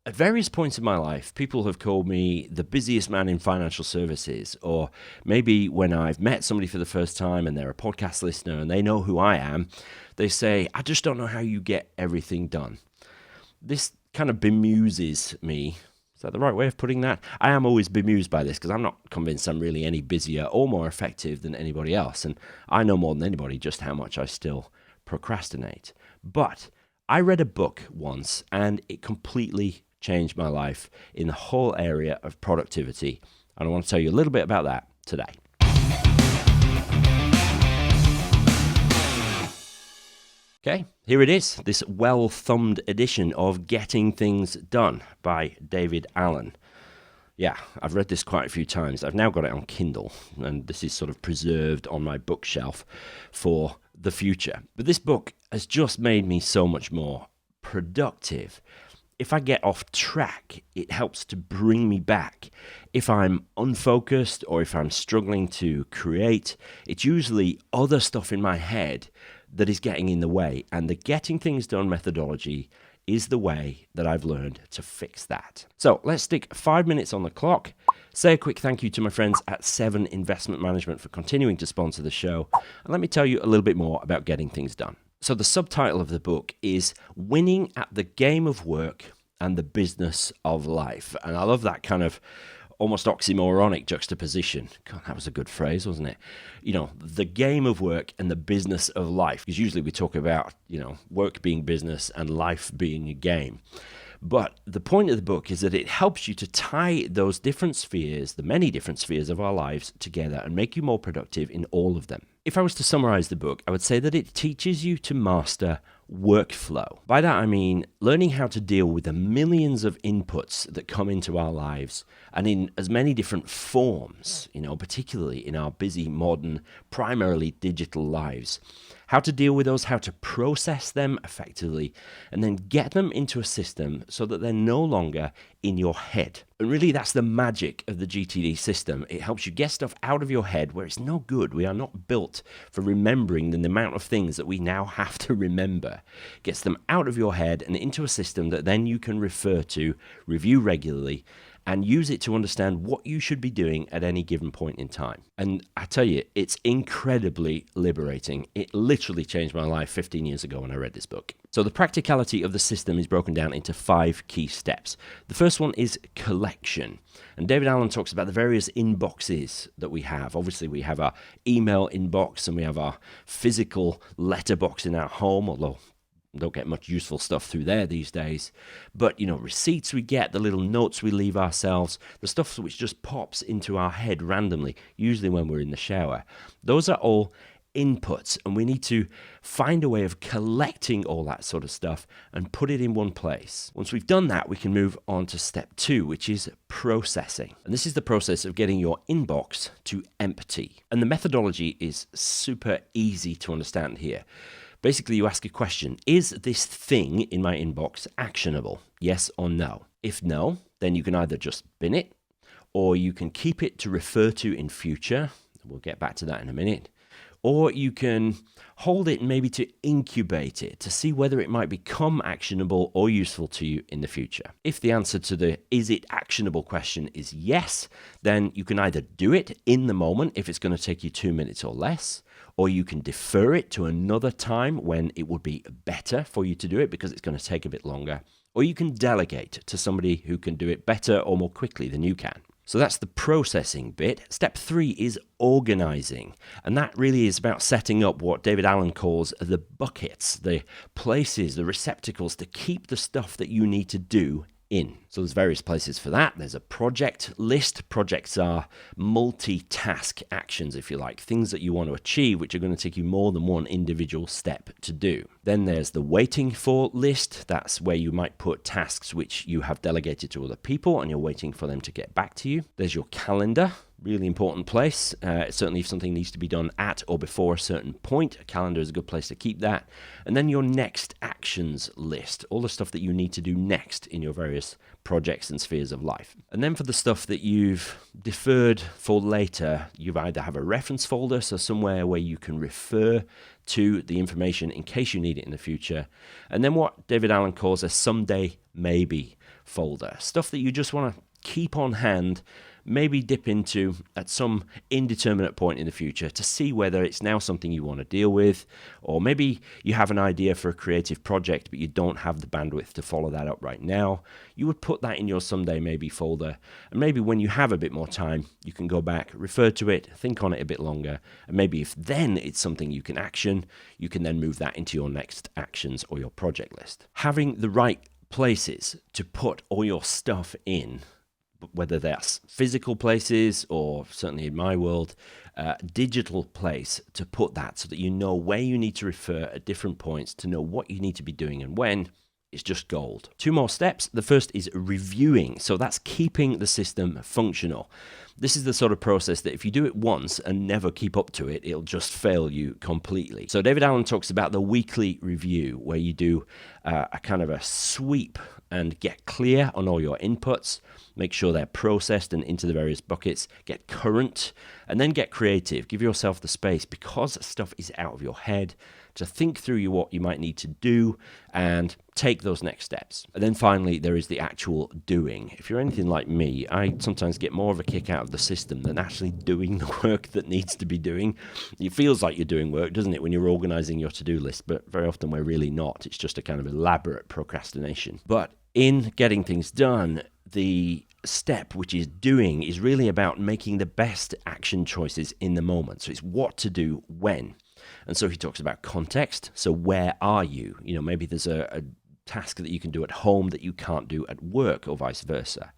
At various points in my life, people have called me the busiest man in financial services, or maybe when I've met somebody for the first time and they're a podcast listener and they know who I am, they say, I just don't know how you get everything done. This kind of bemuses me. Is that the right way of putting that? I am always bemused by this because I'm not convinced I'm really any busier or more effective than anybody else. And I know more than anybody just how much I still procrastinate. But I read a book once and it completely changed my life in the whole area of productivity. And I want to tell you a little bit about that today. Okay, here it is, this well-thumbed edition of Getting Things Done by David Allen. Yeah, I've read this quite a few times. I've now got it on Kindle, and this is sort of preserved on my bookshelf for the future. But this book has just made me so much more productive. If I get off track, it helps to bring me back. If I'm unfocused or if I'm struggling to create, it's usually other stuff in my head that is getting in the way. And the Getting Things Done methodology is the way that I've learned to fix that. So let's stick 5 minutes on the clock. Say a quick thank you to my friends at 7 Investment Management for continuing to sponsor the show. And let me tell you a little bit more about getting things done. So the subtitle of the book is Winning at the Game of Work and the Business of Life. And I love that kind of almost oxymoronic juxtaposition. God, that was a good phrase, wasn't it? You know, the game of work and the business of life. Because usually we talk about, work being business and life being a game. But the point of the book is that it helps you to tie those different spheres, the many different spheres of our lives together and make you more productive in all of them. If I was to summarize the book, I would say that it teaches you to master workflow. By that I mean learning how to deal with the millions of inputs that come into our lives and in as many different forms, particularly in our busy, modern, primarily digital lives. How to deal with those, how to process them effectively, and then get them into a system so that they're no longer in your head. And really, that's the magic of the GTD system. It helps you get stuff out of your head where it's no good. We are not built for remembering the amount of things that we now have to remember. Gets them out of your head and into a system that then you can refer to, review regularly, and use it to understand what you should be doing at any given point in time. And I tell you, it's incredibly liberating. It literally changed my life 15 years ago when I read this book. So the practicality of the system is broken down into 5 key steps. The first one is collection. And David Allen talks about the various inboxes that we have. Obviously, we have our email inbox and we have our physical letterbox in our home, although don't get much useful stuff through there these days. But, receipts we get, the little notes we leave ourselves, the stuff which just pops into our head randomly, usually when we're in the shower. Those are all inputs, and we need to find a way of collecting all that sort of stuff and put it in one place. Once we've done that, we can move on to step 2, which is processing. And this is the process of getting your inbox to empty. And the methodology is super easy to understand here. Basically, you ask a question, is this thing in my inbox actionable? Yes or no? If no, then you can either just bin it, or you can keep it to refer to in future. We'll get back to that in a minute. Or you can hold it maybe to incubate it, to see whether it might become actionable or useful to you in the future. If the answer to the is it actionable question is yes, then you can either do it in the moment if it's going to take you 2 minutes or less, or you can defer it to another time when it would be better for you to do it because it's going to take a bit longer, or you can delegate to somebody who can do it better or more quickly than you can. So that's the processing bit. Step 3 is organizing. And that really is about setting up what David Allen calls the buckets, the places, the receptacles to keep the stuff that you need to do in. So there's various places for that. There's a project list. Projects are multitask actions, if you like, things that you want to achieve, which are going to take you more than one individual step to do. Then there's the waiting for list. That's where you might put tasks which you have delegated to other people and you're waiting for them to get back to you. There's your calendar. Really important place. Certainly if something needs to be done at or before a certain point, a calendar is a good place to keep that. And then your next actions list, all the stuff that you need to do next in your various projects and spheres of life. And then for the stuff that you've deferred for later, you either have a reference folder, so somewhere where you can refer to the information in case you need it in the future. And then what David Allen calls a someday maybe folder, stuff that you just want to keep on hand, maybe dip into at some indeterminate point in the future to see whether it's now something you want to deal with, or maybe you have an idea for a creative project but you don't have the bandwidth to follow that up right now. You would put that in your someday maybe folder, and maybe when you have a bit more time you can go back, refer to it, think on it a bit longer, and maybe if then it's something you can action, you can then move that into your next actions or your project list. Having the right places to put all your stuff in, whether that's physical places or, certainly in my world, digital place to put that, so that you know where you need to refer at different points to know what you need to be doing and when, is just gold. 2 more steps. The first is reviewing. So that's keeping the system functional. This is the sort of process that if you do it once and never keep up to it, it'll just fail you completely. So David Allen talks about the weekly review, where you do a kind of a sweep and get clear on all your inputs, make sure they're processed and into the various buckets, get current, and then get creative. Give yourself the space, because stuff is out of your head, to think through what you might need to do and take those next steps. And then finally, there is the actual doing. If you're anything like me, I sometimes get more of a kick out of the system than actually doing the work that needs to be doing. It feels like you're doing work, doesn't it, when you're organizing your to-do list, but very often we're really not. It's just a kind of elaborate procrastination. But in getting things done, the step, which is doing, is really about making the best action choices in the moment. So it's what to do when. And so he talks about context. So where are you? You know, maybe there's a task that you can do at home that you can't do at work, or vice versa.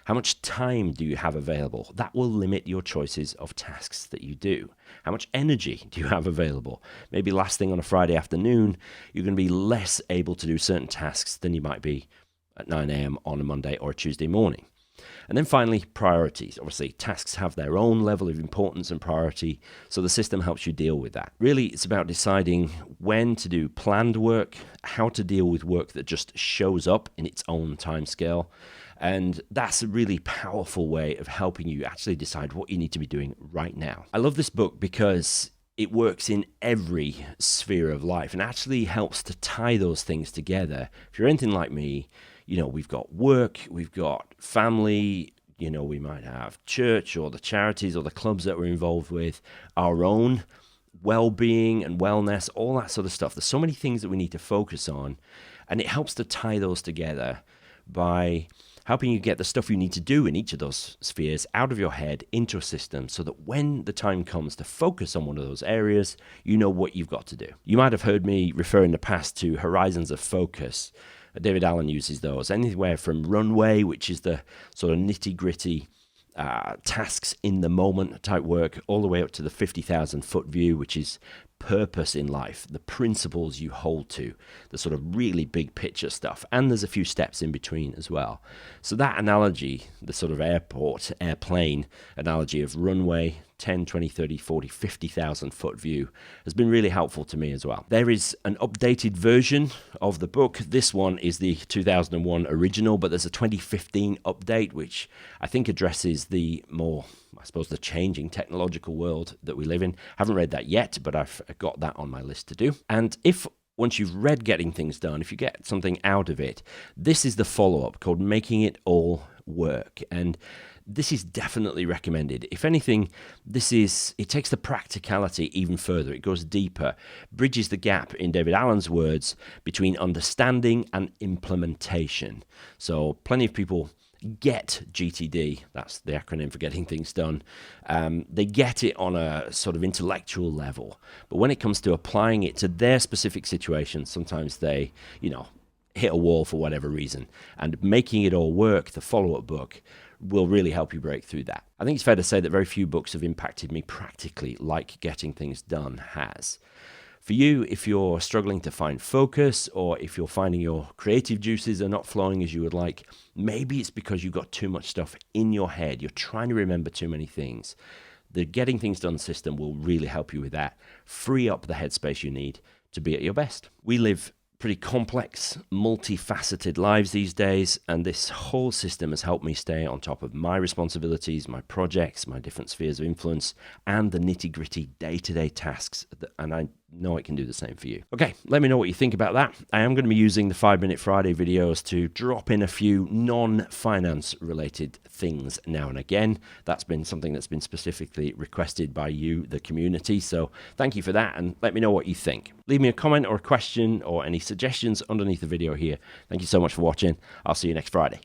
How much time do you have available? That will limit your choices of tasks that you do. How much energy do you have available? Maybe last thing on a Friday afternoon, you're going to be less able to do certain tasks than you might be at 9 a.m. on a Monday or a Tuesday morning. And then finally, priorities. Obviously, tasks have their own level of importance and priority, so the system helps you deal with that. Really, it's about deciding when to do planned work, how to deal with work that just shows up in its own timescale, and that's a really powerful way of helping you actually decide what you need to be doing right now. I love this book because it works in every sphere of life and actually helps to tie those things together. If you're anything like me, you know, we've got work, we've got family, you know, we might have church or the charities or the clubs that we're involved with, our own well-being and wellness, all that sort of stuff. There's so many things that we need to focus on, and it helps to tie those together by helping you get the stuff you need to do in each of those spheres out of your head into a system, so that when the time comes to focus on one of those areas, you know what you've got to do. You might have heard me refer in the past to horizons of focus. David Allen uses those anywhere from runway, which is the sort of nitty-gritty tasks in the moment type work, all the way up to the 50,000 foot view, which is purpose in life, the principles you hold to, the sort of really big picture stuff. And there's a few steps in between as well. So that analogy, the sort of airplane analogy of runway, 10, 20, 30, 40, 50,000 foot view, has been really helpful to me as well. There is an updated version of the book. This one is the 2001 original, but there's a 2015 update, which I think addresses the more, I suppose, the changing technological world that we live in. Haven't read that yet, but I've got that on my list to do. And if once you've read Getting Things Done, if you get something out of it, this is the follow-up called Making It All Work. And this is definitely recommended. If anything, it takes the practicality even further. It goes deeper, bridges the gap, in David Allen's words, between understanding and implementation. So plenty of people get GTD, that's the acronym for Getting Things Done. They get it on a sort of intellectual level, but when it comes to applying it to their specific situation, sometimes they, hit a wall for whatever reason. And Making It All Work, the follow-up book, will really help you break through that. I think it's fair to say that very few books have impacted me practically like Getting Things Done has. For you, if you're struggling to find focus, or if you're finding your creative juices are not flowing as you would like, maybe it's because you've got too much stuff in your head. You're trying to remember too many things. The Getting Things Done system will really help you with that. Free up the headspace you need to be at your best. We live pretty complex, multifaceted lives these days, and this whole system has helped me stay on top of my responsibilities, my projects, my different spheres of influence, and the nitty-gritty day-to-day tasks. And know it can do the same for you. Okay, let me know what you think about that. I am going to be using the 5-Minute Friday videos to drop in a few non-finance related things now and again. That's been something that's been specifically requested by you, the community. So thank you for that, and let me know what you think. Leave me a comment or a question or any suggestions underneath the video here. Thank you so much for watching. I'll see you next Friday.